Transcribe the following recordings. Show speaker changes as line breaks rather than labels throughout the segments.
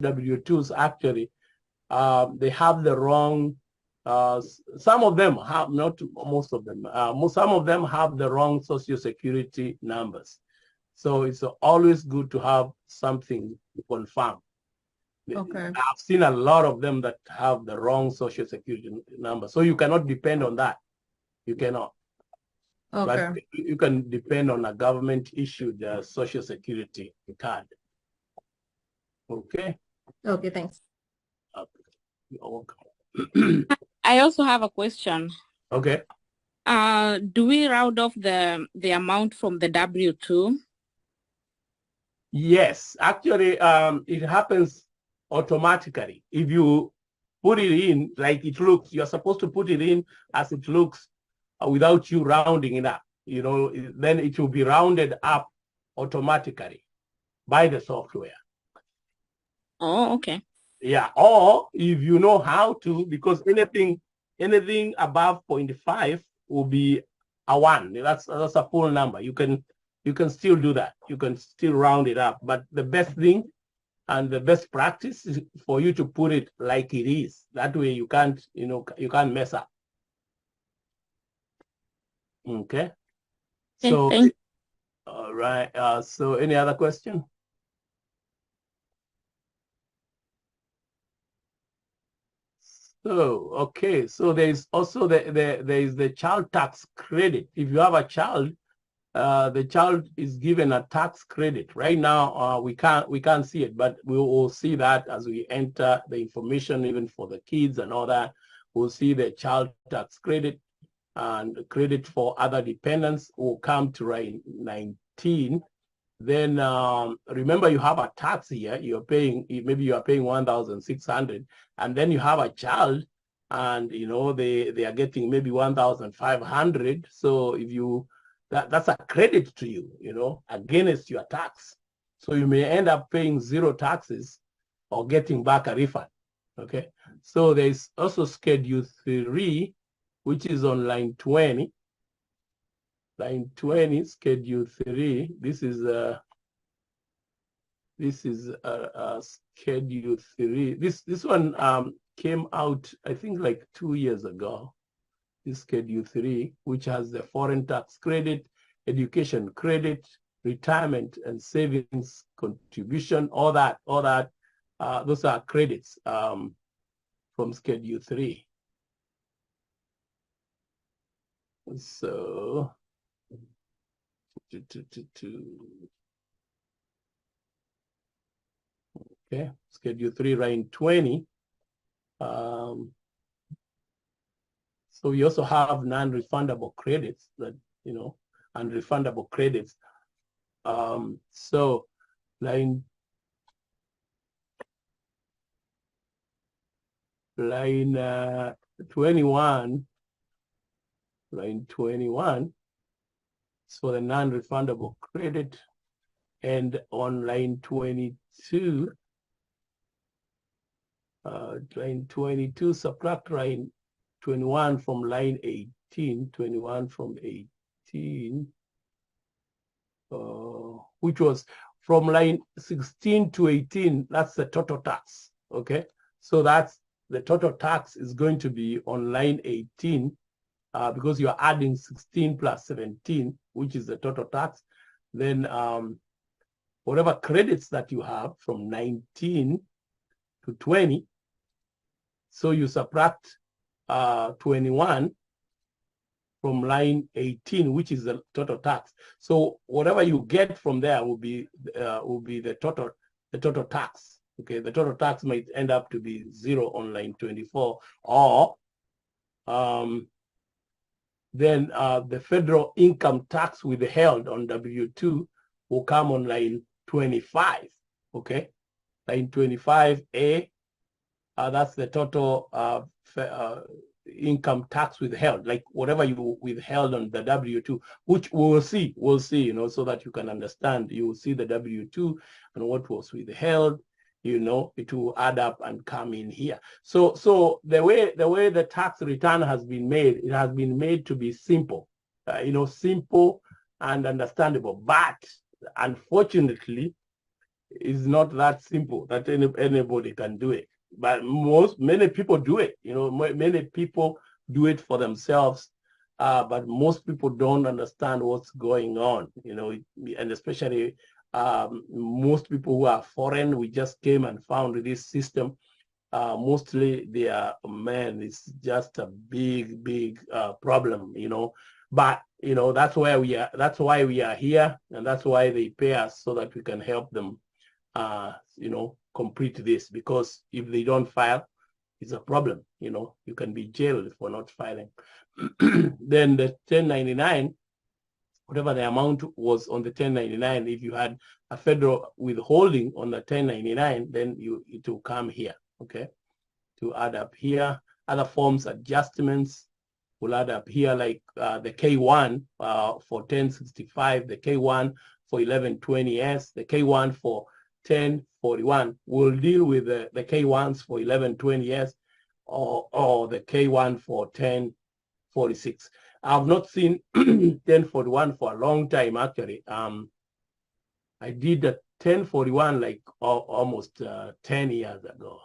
W-2s actually, they have the wrong, some of them have, not most of them, some of them have the wrong social security numbers. So it's always good to have something to confirm.
Okay.
I've seen a lot of them that have the wrong social security number. So you cannot depend on that. You cannot.
Okay.
But you can depend on a government issued social security card. Okay.
Okay, thanks.
You're welcome.
I also have a question.
Okay.
Do we round off the amount from the W-2?
Yes, actually, it happens automatically. If you put it in like it looks, you're supposed to put it in as it looks without you rounding it up. You know, then it will be rounded up automatically by the software.
Oh, okay.
Yeah, or if you know how to, because anything above 0.5 will be a 1. That's a full number. You can still do that. You can still round it up. But the best thing and the best practice is for you to put it like it is. That way you can't mess up. Okay. So
Thank you.
all right. So any other question? So okay. So there is also there is the child tax credit. If you have a child, the child is given a tax credit. Right now, we can't see it, but we will see that as we enter the information, even for the kids and all that. We'll see the child tax credit, and credit for other dependents will come to line 19. Then remember, you have a tax here. You're paying, maybe you are paying 1,600, and then you have a child, and they are getting maybe 1,500. So if you that's a credit to you, against your tax. So you may end up paying 0 taxes or getting back a refund. Okay. So there's also Schedule 3, which is on line 20. Line 20, Schedule 3. This is Schedule 3. This one came out, I think, like 2 years ago. This Schedule 3, which has the foreign tax credit, education credit, retirement and savings contribution, all that. Those are credits from Schedule 3. So, okay, Schedule 3, line 20. So we also have non-refundable credits that, and refundable credits. So line 21, line 21 is for the non-refundable credit, and on line 22, subtract line 21 from line 18, 21 from 18, which was from line 16 to 18, that's the total tax, okay? So that's the total tax is going to be on line 18 because you're adding 16 plus 17, which is the total tax. Then whatever credits that you have from 19 to 20, so you subtract 21 from line 18, which is the total tax. So whatever you get from there will be the total tax. Okay, the total tax might end up to be 0 on line 24, or then the federal income tax withheld on W-2 will come on line 25. Okay, line 25A. That's the total income tax withheld, like whatever you withheld on the W-2, which we'll see, so that you can understand. You will see the W-2 and what was withheld, it will add up and come in here. So the way the tax return has been made, it has been made to be simple, simple and understandable. But unfortunately, it's not that simple that anybody can do it. But many people do it. Many people do it for themselves. But most people don't understand what's going on. And especially most people who are foreign, we just came and found this system. Mostly they are men. It's just a big problem. But that's why we are. That's why we are here, and that's why they pay us so that we can help them complete this, because if they don't file, it's a problem. You can be jailed for not filing. Then the 1099, whatever the amount was on the 1099, if you had a federal withholding on the 1099, then it will come here, okay, to add up here. Other forms adjustments will add up here, like the K1 for 1065, the K1 for 1120S, the K1 for 1041. We'll deal with the K1s for 1120S or the K1 for 1046. I've not seen 1041 for a long time, actually. I did a 1041 like almost 10 years ago.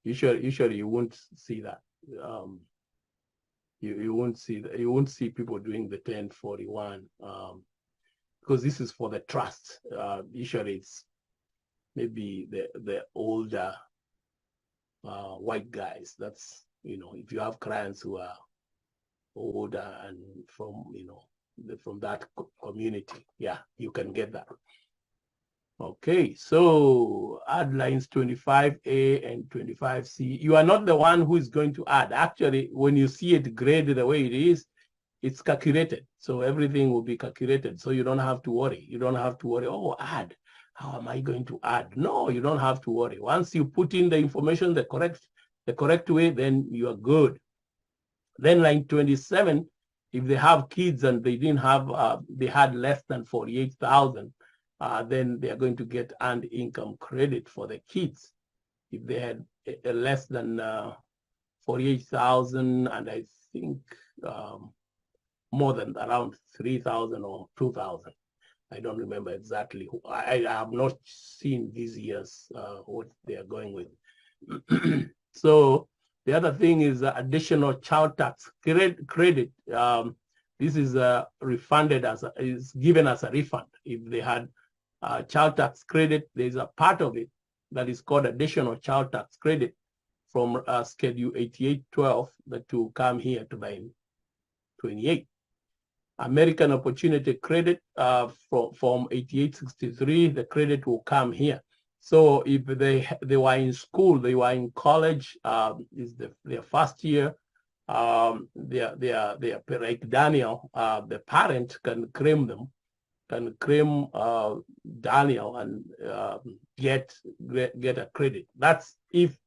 Usually you won't see that. You won't see that. You won't see people doing the 1041 because this is for the trust. Usually it's maybe the older white guys. That's, if you have clients who are older and from that community, yeah, you can get that. Okay, so add lines 25A and 25C. You are not the one who is going to add. Actually, when you see it graded the way it is, it's calculated. So everything will be calculated. So you don't have to worry. You don't have to worry, oh, add. How am I going to add? No, you don't have to worry. Once you put in the information the correct way, then you are good. Then line 27, if they have kids and they didn't have, they had less than 48,000, then they are going to get earned income credit for the kids. If they had less than 48,000, and I think more than around 3,000 or 2,000. I don't remember exactly. I have not seen these years what they are going with. So the other thing is additional child tax credit. This is refunded is given as a refund. If they had child tax credit, there's a part of it that is called additional child tax credit from Schedule 8812 that will come here to line 28. American Opportunity Credit from 8863, the credit will come here. So if they were in school, they were in college, is their first year, like Daniel, the parent can claim them, can claim Daniel and get a credit. That's if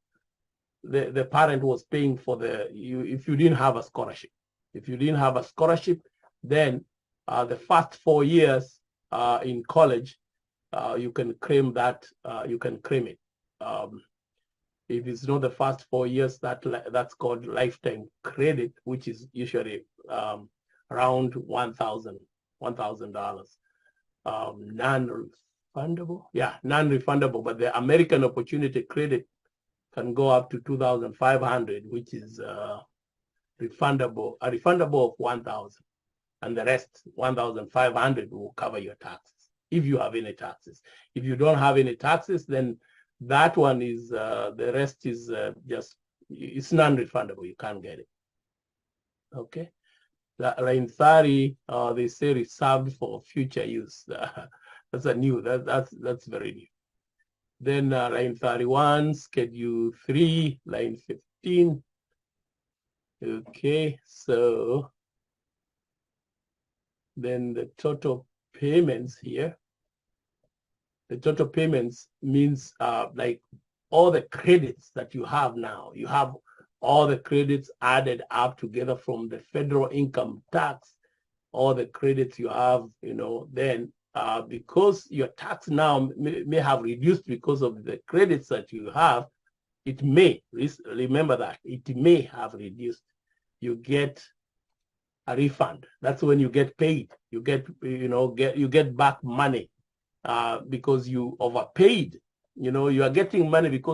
the parent was paying for if you didn't have a scholarship. If you didn't have a scholarship, then the first 4 years in college, you can claim that, you can claim it. If it's not the first 4 years, that's called lifetime credit, which is usually around $1,000. Non-refundable? Yeah, non-refundable, but the American Opportunity Credit can go up to 2,500, which is refundable, a refundable of 1,000. And the rest, 1,500, will cover your taxes, if you have any taxes. If you don't have any taxes, then that one is, the rest is just, it's non-refundable. You can't get it. Okay. Line 30, they say reserved for future use. That's a new, that's very new. Then line 31, Schedule 3, line 15. Okay, so then the total payments here. The total payments means like all the credits that you have now. You have all the credits added up together from the federal income tax, all the credits you have, then because your tax now may have reduced because of the credits that you have, it may, remember that, it may have reduced. You get a refund. That's when you get paid. You get, you get back money because you overpaid. You know, you are getting money because